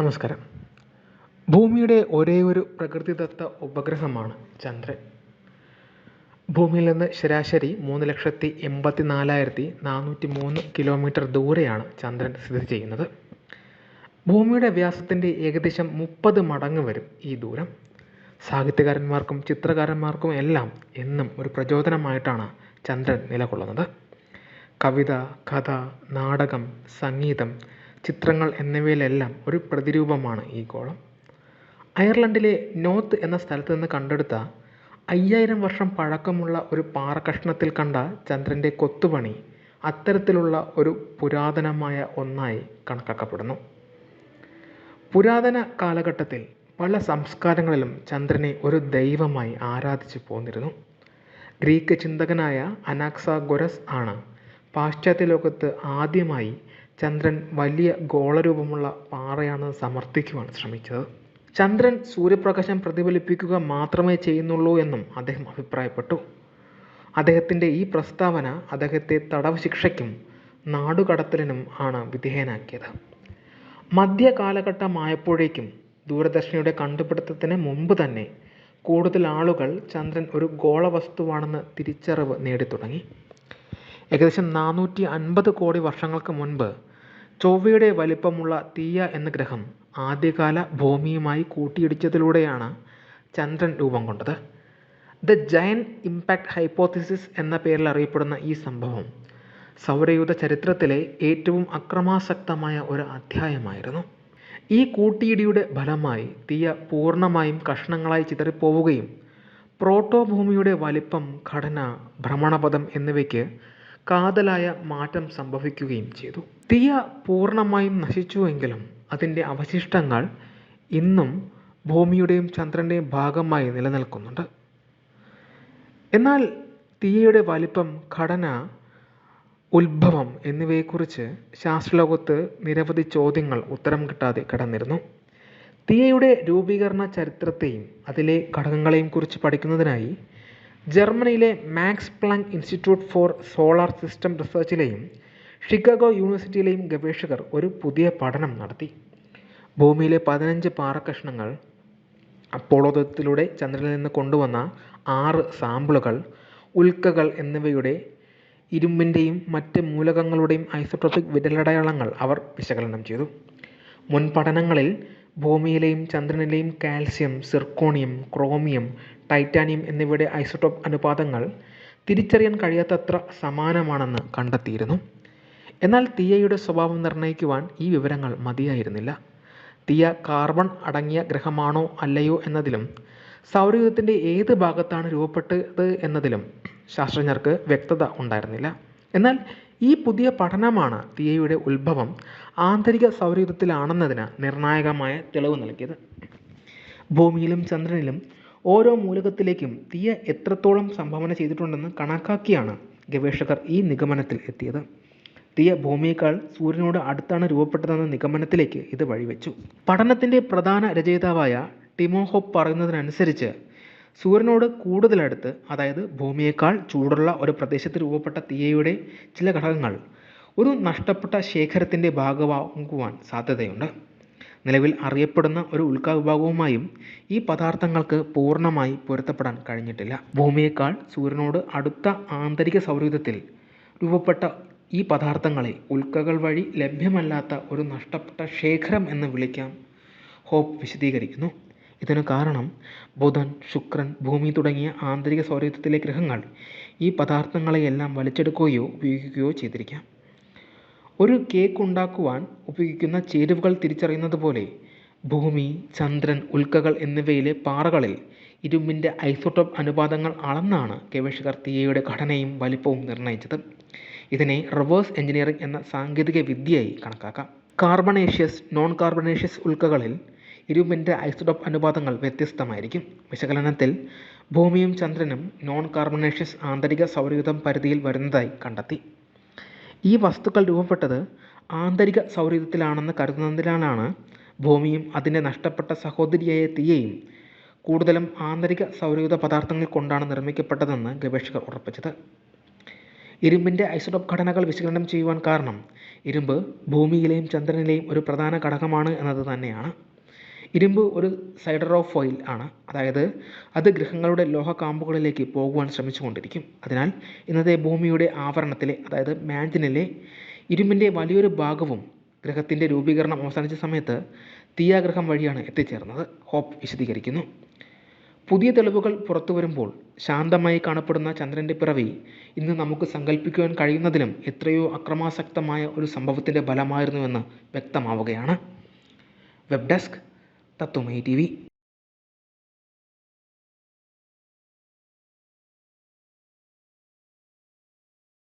നമസ്കാരം. ഭൂമിയുടെ ഒരേയൊരു പ്രകൃതിദത്ത ഉപഗ്രഹമാണ് ചന്ദ്രൻ. ഭൂമിയിൽ നിന്ന് ശരാശരി 3,84,403 കിലോമീറ്റർ ദൂരെയാണ് ചന്ദ്രൻ സ്ഥിതി ചെയ്യുന്നത്. ഭൂമിയുടെ വ്യാസത്തിൻ്റെ ഏകദേശം 30 മടങ്ങ് വരും ഈ ദൂരം. സാഹിത്യകാരന്മാർക്കും ചിത്രകാരന്മാർക്കും എല്ലാം എന്നും ഒരു പ്രചോദനമായിട്ടാണ് ചന്ദ്രൻ നിലകൊള്ളുന്നത്. കവിത, കഥ, നാടകം, സംഗീതം, ചിത്രങ്ങൾ എന്നിവയിലെല്ലാം ഒരു പ്രതിരൂപമാണ് ഈ ഗോളം. അയർലൻഡിലെ നോത്ത് എന്ന സ്ഥലത്ത് നിന്ന് കണ്ടെടുത്ത 5000 വർഷം പഴക്കമുള്ള ഒരു പാറക്കഷ്ണത്തിൽ കണ്ട ചന്ദ്രൻ്റെ കൊത്തുപണി അത്തരത്തിലുള്ള ഒരു പുരാതനമായ ഒന്നായി കണക്കാക്കപ്പെടുന്നു. പുരാതന കാലഘട്ടത്തിൽ പല സംസ്കാരങ്ങളിലും ചന്ദ്രനെ ഒരു ദൈവമായി ആരാധിച്ചു പോന്നിരുന്നു. ഗ്രീക്ക് ചിന്തകനായ അനാക്സാഗൊരസ് ആണ് പാശ്ചാത്യ ലോകത്ത് ആദ്യമായി ചന്ദ്രൻ വലിയ ഗോളരൂപമുള്ള പാറയാണെന്ന് സമർത്ഥിക്കുവാൻ ശ്രമിച്ചത്. ചന്ദ്രൻ സൂര്യപ്രകാശം പ്രതിഫലിപ്പിക്കുക മാത്രമേ ചെയ്യുന്നുള്ളൂ എന്നും അദ്ദേഹം അഭിപ്രായപ്പെട്ടു. അദ്ദേഹത്തിൻ്റെ ഈ പ്രസ്താവന അദ്ദേഹത്തെ തടവ് ശിക്ഷയ്ക്കും നാടുകടത്തലിനും ആണ് വിധേയനാക്കിയത്. മധ്യകാലഘട്ടമായപ്പോഴേക്കും ദൂരദർശിനിയുടെ കണ്ടുപിടുത്തത്തിന് മുമ്പ് തന്നെ കൂടുതൽ ആളുകൾ ചന്ദ്രൻ ഒരു ഗോളവസ്തുവാണെന്ന് തിരിച്ചറിവ് നേടിത്തുടങ്ങി. ഏകദേശം 450 കോടി വർഷങ്ങൾക്ക് മുൻപ് ചൊവ്വയുടെ വലിപ്പമുള്ള തീയ എന്ന ഗ്രഹം ആദ്യകാല ഭൂമിയുമായി കൂട്ടിയിടിച്ചതിലൂടെയാണ് ചന്ദ്രൻ രൂപം കൊണ്ടത്. ദ ജയന്റ് ഇമ്പാക്റ്റ് ഹൈപ്പോത്തിസിസ് എന്ന പേരിൽ അറിയപ്പെടുന്ന ഈ സംഭവം സൗരയൂഥ ചരിത്രത്തിലെ ഏറ്റവും അക്രമാസക്തമായ ഒരു അധ്യായമായിരുന്നു. ഈ കൂട്ടിയിടിയുടെ ഫലമായി തീയ പൂർണ്ണമായും കഷ്ണങ്ങളായി ചിതറിപ്പോവുകയും പ്രോട്ടോഭൂമിയുടെ വലിപ്പം, ഘടന, ഭ്രമണപഥം എന്നിവയ്ക്ക് കാതലായ മാറ്റം സംഭവിക്കുകയും ചെയ്തു. തീയ പൂർണ്ണമായും നശിച്ചുവെങ്കിലും അതിൻ്റെ അവശിഷ്ടങ്ങൾ ഇന്നും ഭൂമിയുടെയും ചന്ദ്രൻ്റെയും ഭാഗമായി നിലനിൽക്കുന്നുണ്ട്. എന്നാൽ തീയയുടെ വലിപ്പം, ഘടന, ഉത്ഭവം എന്നിവയെക്കുറിച്ച് ശാസ്ത്രലോകത്ത് നിരവധി ചോദ്യങ്ങൾ ഉത്തരം കിട്ടാതെ കിടന്നിരുന്നു. തീയയുടെ രൂപീകരണ ചരിത്രത്തെയും അതിലെ ഘടകങ്ങളെയും കുറിച്ച് പഠിക്കുന്നതിനായി ജർമ്മനിയിലെ Max Planck Institute for Solar System റിസർച്ചിലെയും ഷിക്കാഗോ യൂണിവേഴ്സിറ്റിയിലെയും ഗവേഷകർ ഒരു പുതിയ പഠനം നടത്തി. ഭൂമിയിലെ 15 പാറക്കഷ്ണങ്ങൾ, അപ്പോളോ ദൗത്യത്തിലൂടെ ചന്ദ്രനിൽ നിന്ന് കൊണ്ടുവന്ന 6 സാമ്പിളുകൾ, ഉൽക്കകൾ എന്നിവയുടെ ഇരുമ്പിൻ്റെയും മറ്റ് മൂലകങ്ങളുടെയും ഐസോട്രോപിക് വിരലടയാളങ്ങൾ അവർ വിശകലനം ചെയ്തു. മുൻ പഠനങ്ങളിൽ ഭൂമിയിലെയും ചന്ദ്രനിലെയും കാൽസ്യം, സിർക്കോണിയം, ക്രോമിയം, ടൈറ്റാനിയം എന്നിവയുടെ ഐസോട്ടോപ്പ് അനുപാതങ്ങൾ തിരിച്ചറിയാൻ കഴിയാത്തത്ര സമാനമാണെന്ന് കണ്ടെത്തിയിരുന്നു. എന്നാൽ തീയയുടെ സ്വഭാവം നിർണ്ണയിക്കുവാൻ ഈ വിവരങ്ങൾ മതിയായിരുന്നില്ല. തീയ കാർബൺ അടങ്ങിയ ഗ്രഹമാണോ അല്ലയോ എന്നതിലും സൗരയൂഥത്തിൻ്റെ ഏത് ഭാഗത്താണ് രൂപപ്പെട്ടത് എന്നതിലും ശാസ്ത്രജ്ഞർക്ക് വ്യക്തത ഉണ്ടായിരുന്നില്ല. എന്നാൽ ഈ പുതിയ പഠനമാണ് തീയയുടെ ഉത്ഭവം ആന്തരിക സൗരയൂഥത്തിലാണെന്നതിന് നിർണായകമായ തെളിവ് നൽകിയത്. ഭൂമിയിലും ചന്ദ്രനിലും ഓരോ മൂലകത്തിലേക്കും തീയ എത്രത്തോളം സംഭാവന ചെയ്തിട്ടുണ്ടെന്ന് കണക്കാക്കിയാണ് ഗവേഷകർ ഈ നിഗമനത്തിൽ എത്തിയത്. തീയ ഭൂമിയേക്കാൾ സൂര്യനോട് അടുത്താണ് രൂപപ്പെട്ടതെന്ന നിഗമനത്തിലേക്ക് ഇത് വഴിവെച്ചു. പഠനത്തിൻ്റെ പ്രധാന രചയിതാവായ ടിമോഹോപ്പ് പറയുന്നതിനനുസരിച്ച് സൂര്യനോട് കൂടുതലടുത്ത്, അതായത് ഭൂമിയേക്കാൾ ചൂടുള്ള ഒരു പ്രദേശത്ത് രൂപപ്പെട്ട തീയയുടെ ചില ഘടകങ്ങൾ ഒരു നഷ്ടപ്പെട്ട ശേഖരത്തിൻ്റെ ഭാഗമാകുവാൻ സാധ്യതയുണ്ട്. നിലവിൽ അറിയപ്പെടുന്ന ഒരു ഉൽക്കാവിഭാഗവുമായും ഈ പദാർത്ഥങ്ങൾക്ക് പൂർണ്ണമായി പൊരുത്തപ്പെടാൻ കഴിഞ്ഞിട്ടില്ല. ഭൂമിയേക്കാൾ സൂര്യനോട് അടുത്ത ആന്തരിക സൗരയൂഥത്തിൽ രൂപപ്പെട്ട ഈ പദാർത്ഥങ്ങളെ ഉൽക്കകൾ വഴി ലഭ്യമല്ലാത്ത ഒരു നഷ്ടപ്പെട്ട ശേഖരം എന്ന് വിളിക്കാം, ഹോപ്പ് വിശദീകരിക്കുന്നു. ഇതിനു കാരണം ബുധൻ, ശുക്രൻ, ഭൂമി തുടങ്ങിയ ആന്തരിക സൗരയൂഥത്തിലെ ഗ്രഹങ്ങൾ ഈ പദാർത്ഥങ്ങളെയെല്ലാം വലിച്ചെടുക്കുകയോ ഉപയോഗിക്കുകയോ ചെയ്തിരിക്കാം. ഒരു കേക്ക് ഉണ്ടാക്കുവാൻ ഉപയോഗിക്കുന്ന ചേരുവകൾ തിരിച്ചറിയുന്നത് പോലെ ഭൂമി, ചന്ദ്രൻ, ഉൽക്കകൾ എന്നിവയിലെ പാറകളിൽ ഇരുമ്പിൻ്റെ ഐസോട്ടോപ്പ് അനുപാതങ്ങൾ അളന്നാണ് ഗവേഷകർ തീയയുടെ ഘടനയും വലിപ്പവും നിർണ്ണയിച്ചത്. ഇതിനെ റിവേഴ്സ് എഞ്ചിനീയറിംഗ് എന്ന സാങ്കേതിക വിദ്യയായി കണക്കാക്കാം. കാർബണേഷ്യസ്, നോൺ കാർബണേഷ്യസ് ഉൽക്കകളിൽ ഇരുമ്പിൻ്റെ ഐസോട്ടോപ്പ് അനുപാതങ്ങൾ വ്യത്യസ്തമായിരിക്കും. വിശകലനത്തിൽ ഭൂമിയും ചന്ദ്രനും നോൺ കാർബണേഷ്യസ് ആന്തരിക സൗരയൂഥം പരിധിയിൽ വരുന്നതായി കണ്ടെത്തി. ഈ വസ്തുക്കൾ രൂപപ്പെട്ടത് ആന്തരിക സൗരയൂഥത്തിലാണെന്ന് കരുതുന്നതിനാലാണ് ഭൂമിയും അതിൻ്റെ നഷ്ടപ്പെട്ട സഹോദരിയായ തീയയും കൂടുതലും ആന്തരിക സൗരയൂഥ പദാർത്ഥങ്ങൾ കൊണ്ടാണ് നിർമ്മിക്കപ്പെട്ടതെന്ന് ഗവേഷകർ ഉറപ്പിച്ചത്. ഇരുമ്പിൻ്റെ ഐസോട്ടോപ്പ് ഘടനകൾ വിശകലനം ചെയ്യുവാൻ കാരണം ഇരുമ്പ് ഭൂമിയിലെയും ചന്ദ്രനിലെയും ഒരു പ്രധാന ഘടകമാണ് എന്നത് തന്നെയാണ്. ഇരുമ്പ് ഒരു സൈഡറോഫോയിൽ ആണ്, അതായത് അത് ഗ്രഹങ്ങളുടെ ലോഹക്കാമ്പുകളിലേക്ക് പോകുവാൻ ശ്രമിച്ചുകൊണ്ടിരിക്കും. അതിനാൽ ഇന്നത്തെ ഭൂമിയുടെ ആവരണത്തിലെ, അതായത് മാന്റിനിലെ ഇരുമ്പിൻ്റെ വലിയൊരു ഭാഗവും ഗ്രഹത്തിൻ്റെ രൂപീകരണം അവസാനിച്ച സമയത്ത് തിയ ഗ്രഹം വഴിയാണ് എത്തിച്ചേർന്നത്. ഹോപ്പ് വിശദീകരിക്കുന്നു. പുതിയ തെളിവുകൾ പുറത്തു വരുമ്പോൾ ശാന്തമായി കാണപ്പെടുന്ന ചന്ദ്രൻ്റെ പിറവി ഇന്ന് നമുക്ക് സങ്കല്പിക്കുവാൻ കഴിയുന്നതിലും എത്രയോ അക്രമാസക്തമായ ഒരു സംഭവത്തിൻ്റെ ഫലമായിരുന്നുവെന്ന് വ്യക്തമാവുകയാണ്. Web desk Tatwamayi TV.